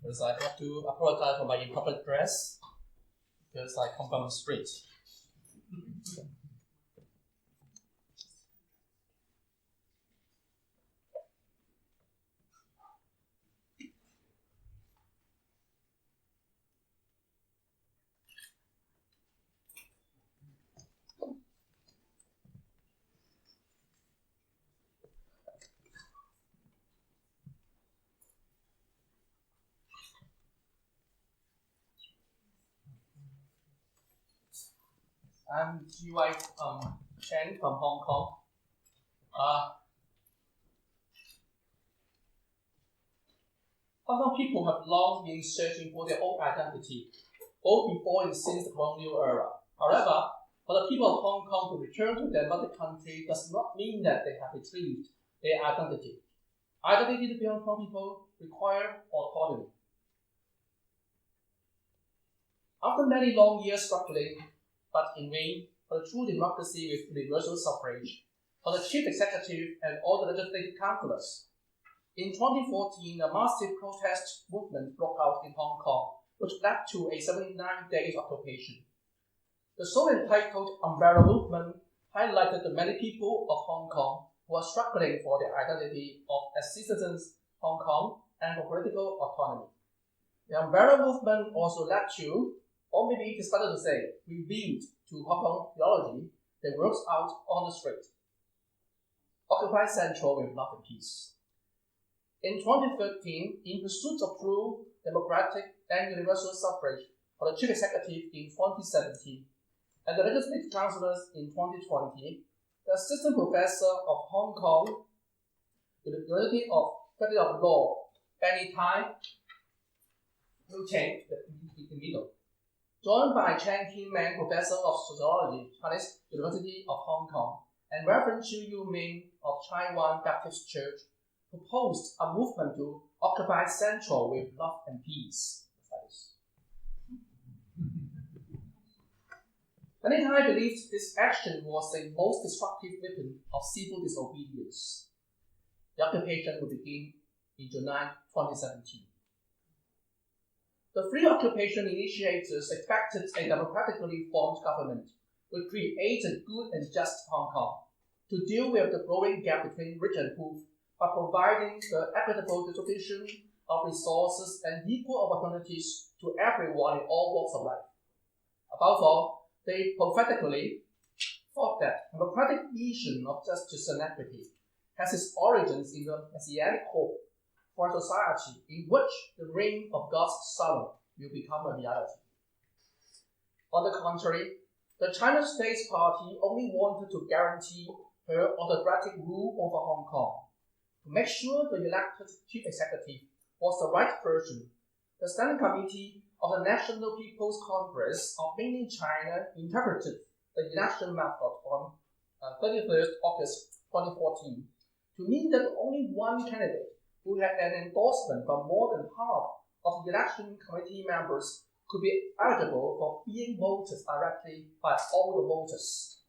because I have to apologize for my improper dress because I come from the street. I'm GY Chen from Hong Kong. Hong Kong people have long been searching for their own identity, both before and since the colonial era. However, for the people of Hong Kong to return to their mother country does not mean that they have retrieved their identity. Identity to the Hong Kong people require autonomy. After many long years struggling, but in vain, for the true democracy with universal suffrage, for the chief executive and all the legislative councillors, in 2014, a massive protest movement broke out in Hong Kong, which led to a 79-day occupation. The so-entitled Umbrella Movement highlighted the many people of Hong Kong who are struggling for their identity as citizens of Hong Kong and for political autonomy. The Umbrella Movement also led to, or maybe it is better to say, revealed to Hong Kong theology that works out on the street. Occupy Central with love and peace. In 2013, in pursuit of true, democratic, and universal suffrage for the chief executive in 2017, and the legislative councillors in 2020, the assistant professor of Hong Kong, University of Faculty of Law, Benny Tai, will change in the middle, joined by Chen Qingman, professor of sociology, Chinese University of Hong Kong, and Reverend Chu Yu Ming of Taiwan Baptist Church, proposed a movement to occupy Central with love and peace. Benny Tai believed this action was the most destructive weapon of civil disobedience. The occupation would begin in July 2017. The free occupation initiators expected a democratically formed government would create a good and just Hong Kong to deal with the growing gap between rich and poor by providing the equitable distribution of resources and equal opportunities to everyone in all walks of life. Above all, they prophetically thought that democratic vision of justice and equity has its origins in the messianic hope for a society in which the reign of God's Son will become a reality. On the contrary, the China State Party only wanted to guarantee her autocratic rule over Hong Kong. To make sure the elected chief executive was the right person, the Standing Committee of the National People's Congress of Mainland China interpreted the election method on 31st August 2014 to mean that only one candidate who had an endorsement from more than half of the election committee members could be eligible for being voted directly by all the voters.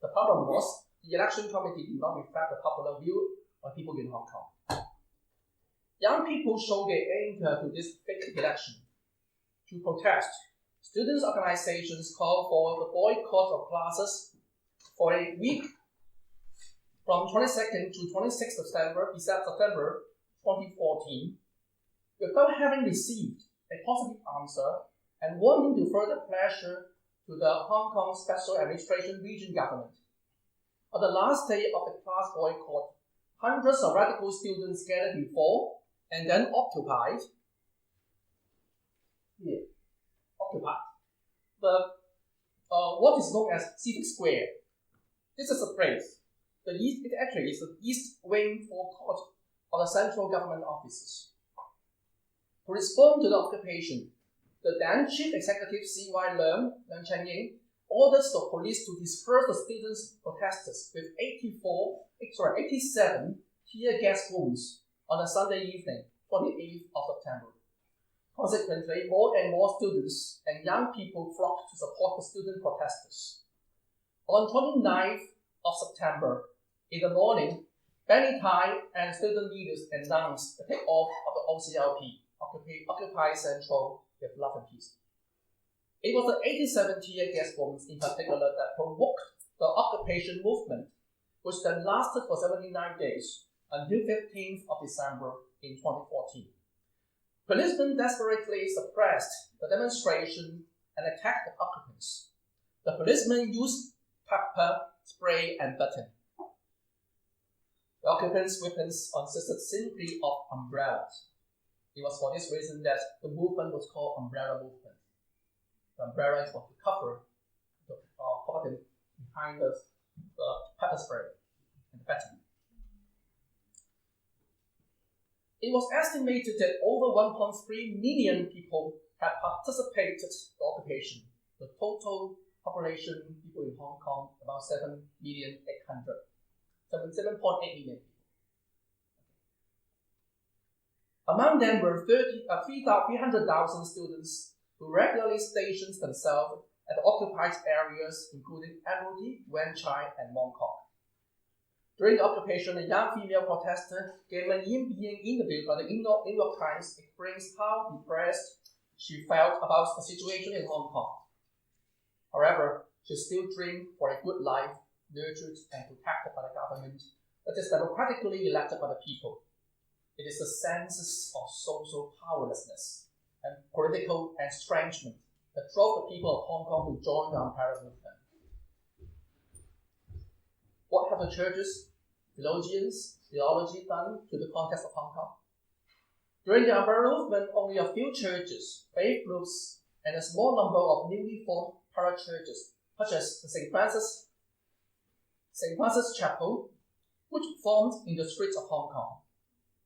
The problem was the election committee did not reflect the popular view of people in Hong Kong. Young people showed their anger to this fake election. To protest, students' organizations called for the boycott of classes for a week from 22nd to 26th September 2014, without having received a positive answer and wanting to further pressure to the Hong Kong Special Administration Region government. On the last day of the class boycott, hundreds of radical students gathered before and then occupied what is known as Civic Square. This is a place. It actually is the east wing forecourt of the central government offices. To respond to the occupation, the then chief executive C.Y. Leung Cheng-ying orders the police to disperse the students protesters with 87 tear gas wounds on a Sunday evening, 28th of September. Consequently, more and more students and young people flocked to support the student protesters. On 29th of September, in the morning, Benny Tai and student leaders announced the takeoff of the OCLP, occupy Central with love and peace. It was the 1870 gas bombs in particular that provoked the occupation movement, which then lasted for 79 days until 15th of December in 2014. Policemen desperately suppressed the demonstration and attacked the occupants. The policemen used pepper spray and button. The occupants' weapons consisted simply of umbrellas. It was for this reason that the movement was called umbrella movement. The umbrella is what to cover the button behind the pepper spray and the button. It was estimated that over 1.3 million people had participated in the occupation. The total population people in Hong Kong about 7.8 million people. Among them were 300,000 students who regularly stationed themselves at the occupied areas including Admiralty, Wan Chai, and Mong Kok. During the occupation, a young female protester, Galen Yin, being interviewed by the New York Times, explains how depressed she felt about the situation in Hong Kong. However, she still dreamed for a good life, nurtured and protected by the government that is democratically elected by the people. It is the sense of social powerlessness and political estrangement that drove the people of Hong Kong to join the umbrella movement. What have the churches, theologians, theology done to the context of Hong Kong? During the umbrella movement, only a few churches, faith groups, and a small number of newly formed para-churches, such as the St. Francis Chapel, which formed in the streets of Hong Kong,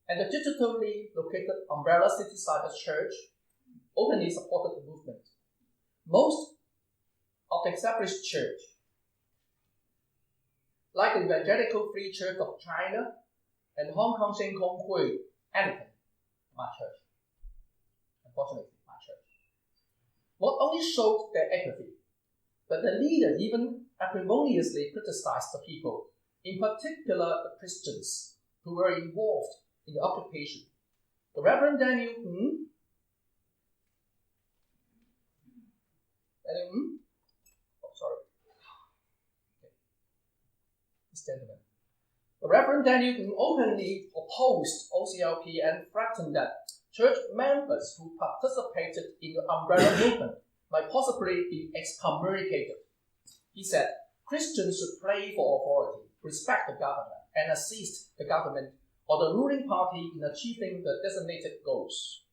and the digitally located Umbrella City-Side Church, openly supported the movement. Most of the established church, like the Evangelical Free Church of China and Hong Kong Shen Kong Hui, Anglican, my church, unfortunately, my church, not only showed their apathy, but the leader even acrimoniously criticized the people, in particular the Christians who were involved in the occupation. The Reverend Daniel The Reverend Daniel openly opposed OCLP and threatened that church members who participated in the umbrella movement might possibly be excommunicated. He said Christians should pray for authority, respect the government, and assist the government or the ruling party in achieving the designated goals.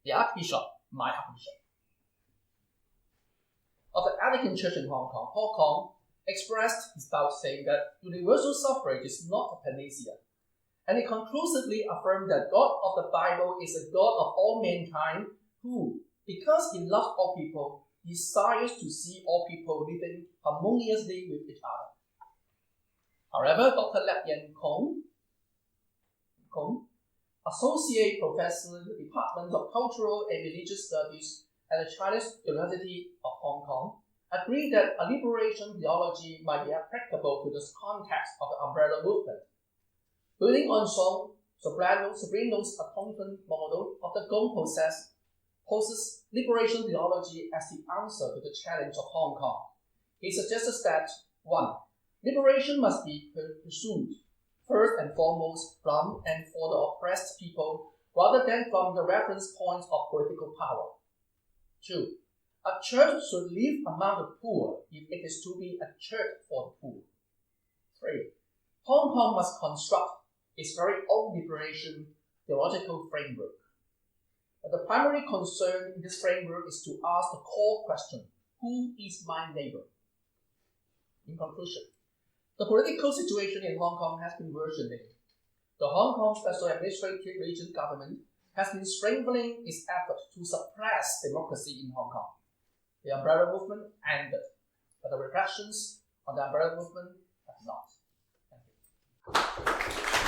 The Archbishop, my Archbishop, of the Anglican Church in Hong Kong, Paul Kong, expressed his doubt, saying that universal suffrage is not a panacea, and he conclusively affirmed that God of the Bible is a God of all mankind who, because he loves all people, desires to see all people living harmoniously with each other. However, Dr. Lap Yan Kong, Associate Professor in the Department of Cultural and Religious Studies at the Chinese University of Hong Kong, agreed that a liberation theology might be applicable to this context of the umbrella movement. Building on Sobrano's atonement model of the Gong process, poses liberation theology as the answer to the challenge of Hong Kong. He suggests that 1. Liberation must be pursued first and foremost from and for the oppressed people, rather than from the reference point of political power. 2. A church should live among the poor if it is to be a church for the poor. 3. Hong Kong must construct its very own liberation theological framework. But the primary concern in this framework is to ask the core question, who is my neighbor? In conclusion, the political situation in Hong Kong has been worsening. The Hong Kong Special Administrative Region government has been strengthening its effort to suppress democracy in Hong Kong. The umbrella movement ended, but the repressions on the umbrella movement have not. Thank you.